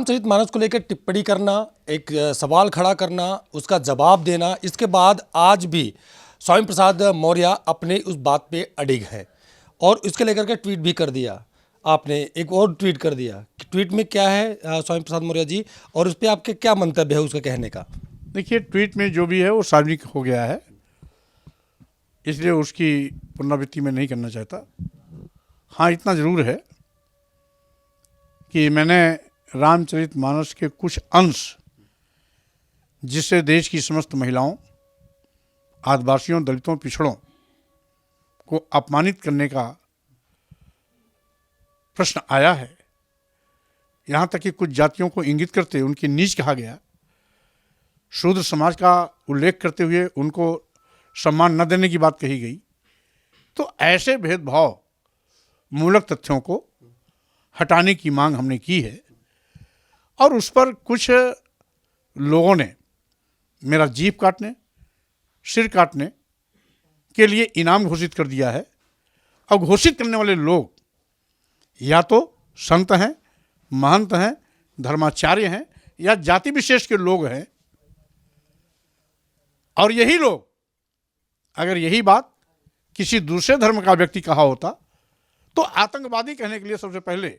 रामचरितमानस को लेकर टिप्पणी करना, एक सवाल खड़ा करना, उसका जवाब देना, इसके बाद आज भी स्वामी प्रसाद मौर्य अपने उस बात पे अडिग है और इसके लेकर के ट्वीट भी कर दिया। आपने एक और ट्वीट कर दिया। ट्वीट में क्या है स्वामी प्रसाद मौर्य जी, और उस पर आपके क्या मंतव्य है उसके कहने का? देखिए, ट्वीट में जो भी है वो सार्वजनिक हो गया है, इसलिए उसकी पुनरावृत्ति में नहीं करना चाहता। हाँ, इतना ज़रूर है कि मैंने रामचरितमानस के कुछ अंश, जिससे देश की समस्त महिलाओं, आदिवासियों, दलितों, पिछड़ों को अपमानित करने का प्रश्न आया है, यहाँ तक कि कुछ जातियों को इंगित करते उनकी नीच कहा गया, शूद्र समाज का उल्लेख करते हुए उनको सम्मान न देने की बात कही गई, तो ऐसे भेदभाव मूलक तथ्यों को हटाने की मांग हमने की है। और उस पर कुछ लोगों ने मेरा जीभ काटने, सिर काटने के लिए इनाम घोषित कर दिया है। और घोषित करने वाले लोग या तो संत हैं, महंत हैं, धर्माचार्य हैं या जाति विशेष के लोग हैं। और यही लोग, अगर यही बात किसी दूसरे धर्म का व्यक्ति कहा होता तो आतंकवादी कहने के लिए सबसे पहले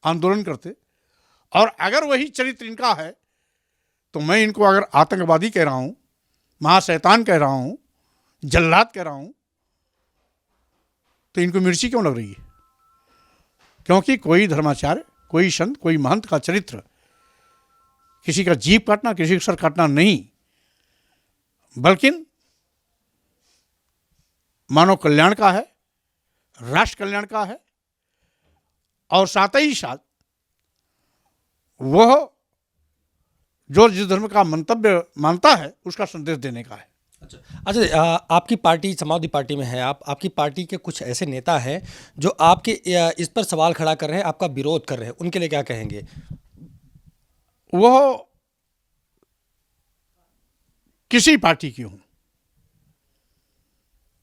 आंदोलन करते। और अगर वही चरित्र इनका है तो मैं इनको अगर आतंकवादी कह रहा हूँ, महाशैतान कह रहा हूँ, जल्लाद कह रहा हूँ, तो इनको मिर्ची क्यों लग रही है? क्योंकि कोई धर्माचार्य, कोई संत, कोई महंत का चरित्र किसी का जीभ काटना, किसी का सर काटना नहीं, बल्कि मानव कल्याण का है, राष्ट्र कल्याण का है। और साथ ही साथ वह जो जिस धर्म का मंतव्य मानता है उसका संदेश देने का है। अच्छा, आपकी पार्टी समाजवादी पार्टी में है, आपकी पार्टी के कुछ ऐसे नेता हैं जो आपके इस पर सवाल खड़ा कर रहे हैं, आपका विरोध कर रहे हैं, उनके लिए क्या कहेंगे? वह किसी पार्टी की हूं,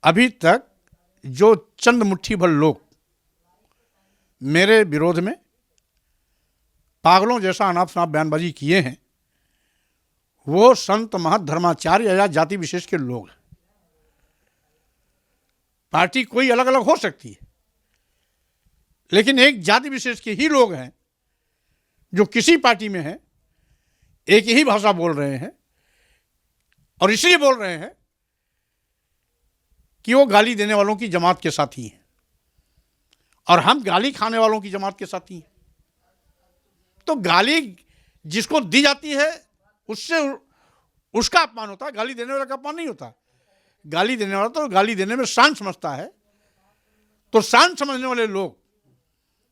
अभी तक जो चंद मुट्ठी भर लोग मेरे विरोध में पागलों जैसा अनाप शनाप बयानबाजी किए हैं, वो संत, महंत, धर्माचार्य या जाति विशेष के लोग हैं। पार्टी कोई अलग अलग हो सकती है, लेकिन एक जाति विशेष के ही लोग हैं जो किसी पार्टी में हैं, एक ही भाषा बोल रहे हैं और इसलिए बोल रहे हैं कि वो गाली देने वालों की जमात के साथी हैं और हम गाली खाने वालों की जमात के साथी हैं। तो गाली जिसको दी जाती है उससे उसका अपमान होता है, गाली देने वाला का अपमान नहीं होता। गाली देने वाला तो गाली देने में शान समझता है। तो शान समझने वाले लोग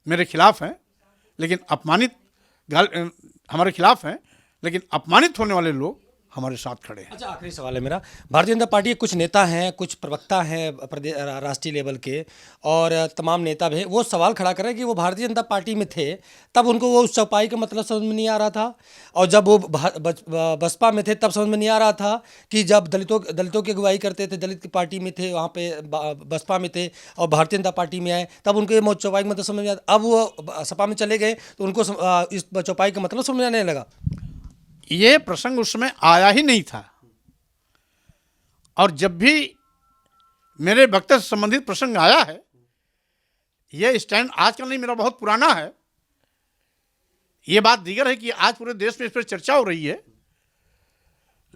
मेरे खिलाफ हैं, लेकिन हमारे खिलाफ हैं, लेकिन अपमानित होने वाले लोग हमारे साथ खड़े हैं। अच्छा, आखिरी सवाल है मेरा। भारतीय जनता पार्टी के कुछ नेता हैं, कुछ प्रवक्ता हैं प्रदेश राष्ट्रीय लेवल के, और तमाम नेता भी हैं, वो सवाल खड़ा कर रहे हैं कि वो भारतीय जनता पार्टी में थे तब उनको वो उस चौपाई का मतलब समझ में नहीं आ रहा था, और जब वो बसपा में थे तब समझ में नहीं आ रहा था कि जब दलितों की अगुवाई करते थे, दलित की पार्टी में थे, वहाँ पे बसपा में थे, और भारतीय जनता पार्टी में आए तब उनको ये चौपाई का मतलब समझ में आता। अब वो सपा में चले गए तो उनको इस चौपाई का मतलब समझ में आने लगा। ये प्रसंग उस समय आया ही नहीं था, और जब भी मेरे वक्तव्य से संबंधित प्रसंग आया है, यह स्टैंड आज का नहीं, मेरा बहुत पुराना है। ये बात दीगर है कि आज पूरे देश में इस पर चर्चा हो रही है,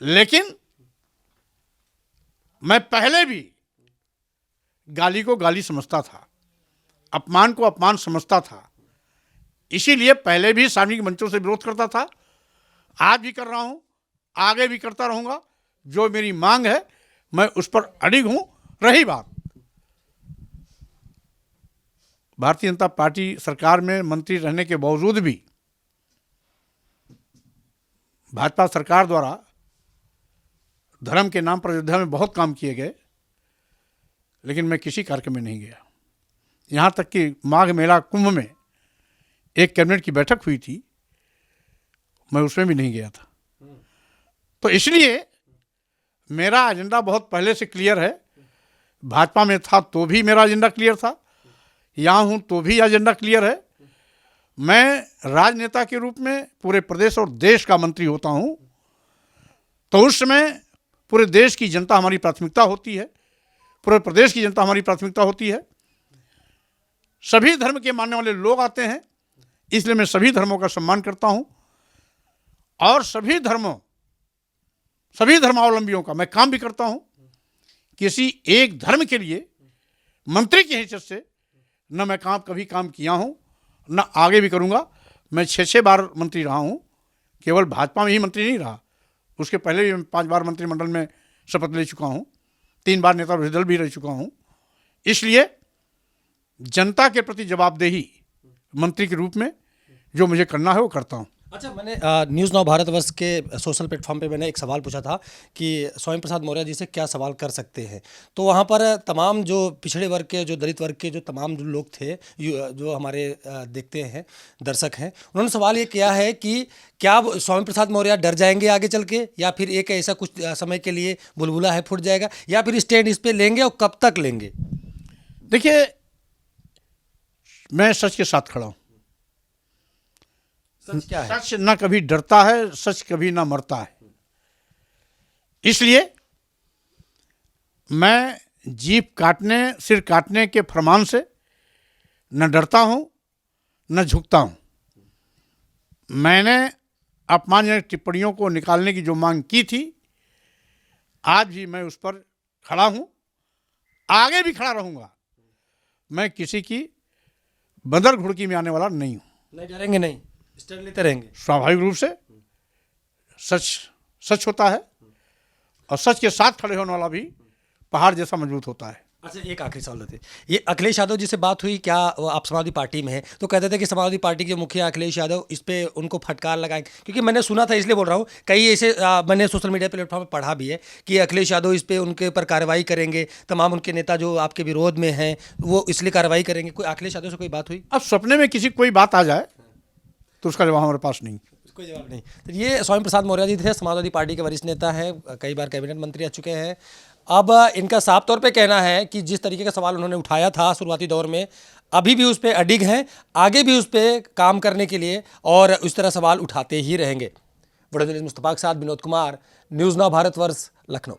लेकिन मैं पहले भी गाली को गाली समझता था, अपमान को अपमान समझता था, इसीलिए पहले भी सार्वजनिक मंचों से विरोध करता था, आज भी कर रहा हूं, आगे भी करता रहूंगा। जो मेरी मांग है मैं उस पर अडिग हूं। रही बात भारतीय जनता पार्टी सरकार में मंत्री रहने के बावजूद भी भाजपा सरकार द्वारा धर्म के नाम पर अयोध्या में बहुत काम किए गए, लेकिन मैं किसी कार्यक्रम में नहीं गया। यहाँ तक कि माघ मेला कुंभ में एक कैबिनेट की बैठक हुई थी, मैं उसमें भी नहीं गया था। तो इसलिए मेरा एजेंडा बहुत पहले से क्लियर है। भाजपा में था तो भी मेरा एजेंडा क्लियर था, यहाँ हूँ तो भी एजेंडा क्लियर है। मैं राजनेता के रूप में पूरे प्रदेश और देश का मंत्री होता हूं, तो उस समय पूरे देश की जनता हमारी प्राथमिकता होती है, पूरे प्रदेश की जनता हमारी प्राथमिकता होती है। सभी धर्म के मानने वाले लोग आते हैं, इसलिए मैं सभी धर्मों का सम्मान करता हूं और सभी धर्मावलंबियों का मैं काम भी करता हूं। किसी एक धर्म के लिए मंत्री की हैसियत से न मैं कभी काम किया हूं, न आगे भी करूंगा। मैं 6 बार मंत्री रहा हूं, केवल भाजपा में ही मंत्री नहीं रहा, उसके पहले भी मैं 5 बार मंत्रिमंडल में शपथ ले चुका हूं, 3 बार नेता विरोधी दल भी रह चुका हूं। इसलिए जनता के प्रति जवाबदेही मंत्री के रूप में जो मुझे करना है वो करता हूं। अच्छा, मैंने न्यूज़ नाउ भारतवर्ष के सोशल प्लेटफॉर्म पे मैंने एक सवाल पूछा था कि स्वामी प्रसाद मौर्य जी से क्या सवाल कर सकते हैं, तो वहाँ पर तमाम जो पिछड़े वर्ग के, जो दलित वर्ग के, जो तमाम जो लोग थे, जो हमारे देखते हैं, दर्शक हैं, उन्होंने सवाल ये किया है कि क्या स्वामी प्रसाद मौर्य डर जाएंगे आगे चल के, या फिर एक ऐसा कुछ समय के लिए बुलबुला है फूट जाएगा, या फिर स्टैंड इस पर लेंगे और कब तक लेंगे? देखिए, मैं सच के साथ खड़ा हूं। सच क्या है? सच ना कभी डरता है, सच कभी ना मरता है। इसलिए मैं जीभ काटने, सिर काटने के फरमान से न डरता हूं न झुकता हूं। मैंने अपमानजनक टिप्पणियों को निकालने की जो मांग की थी, आज भी मैं उस पर खड़ा हूं, आगे भी खड़ा रहूंगा। मैं किसी की बंदर घुड़की में आने वाला नहीं हूं। नहीं डरेंगे, नहीं स्टैंड लेते रहेंगे। स्वाभाविक रूप से सच सच होता है और सच के साथ खड़े होने वाला भी पहाड़ जैसा मजबूत होता है। अच्छा, एक आखिरी सवाल होते, ये अखिलेश यादव जी से बात हुई क्या? वो आप समाजवादी पार्टी में हैं, तो कहते थे कि समाजवादी पार्टी के मुखिया अखिलेश यादव इस पे उनको फटकार लगाएंगे, क्योंकि मैंने सुना था, इसलिए बोल रहा हूँ, कई ऐसे मैंने सोशल मीडिया प्लेटफॉर्म पर पढ़ा भी है कि अखिलेश यादव इस पे उनके ऊपर कार्रवाई करेंगे, तमाम उनके नेता जो आपके विरोध में हैं वो इसलिए कार्रवाई करेंगे। कोई अखिलेश यादव से कोई बात हुई? अब सपने में किसी कोई बात आ जाए तो उसका जवाब हमारे पास नहीं। कोई जवाब नहीं। तो ये स्वामी प्रसाद मौर्य जी थे, समाजवादी पार्टी के वरिष्ठ नेता हैं, कई बार कैबिनेट मंत्री रह चुके हैं। अब इनका साफ तौर पे कहना है कि जिस तरीके का सवाल उन्होंने उठाया था शुरुआती दौर में, अभी भी उस पर अडिग हैं, आगे भी उस पर काम करने के लिए और उस तरह सवाल उठाते ही रहेंगे। वडोदरी मुस्तफा के साथ विनोद कुमार, न्यूज़ नाउ भारतवर्ष, लखनऊ।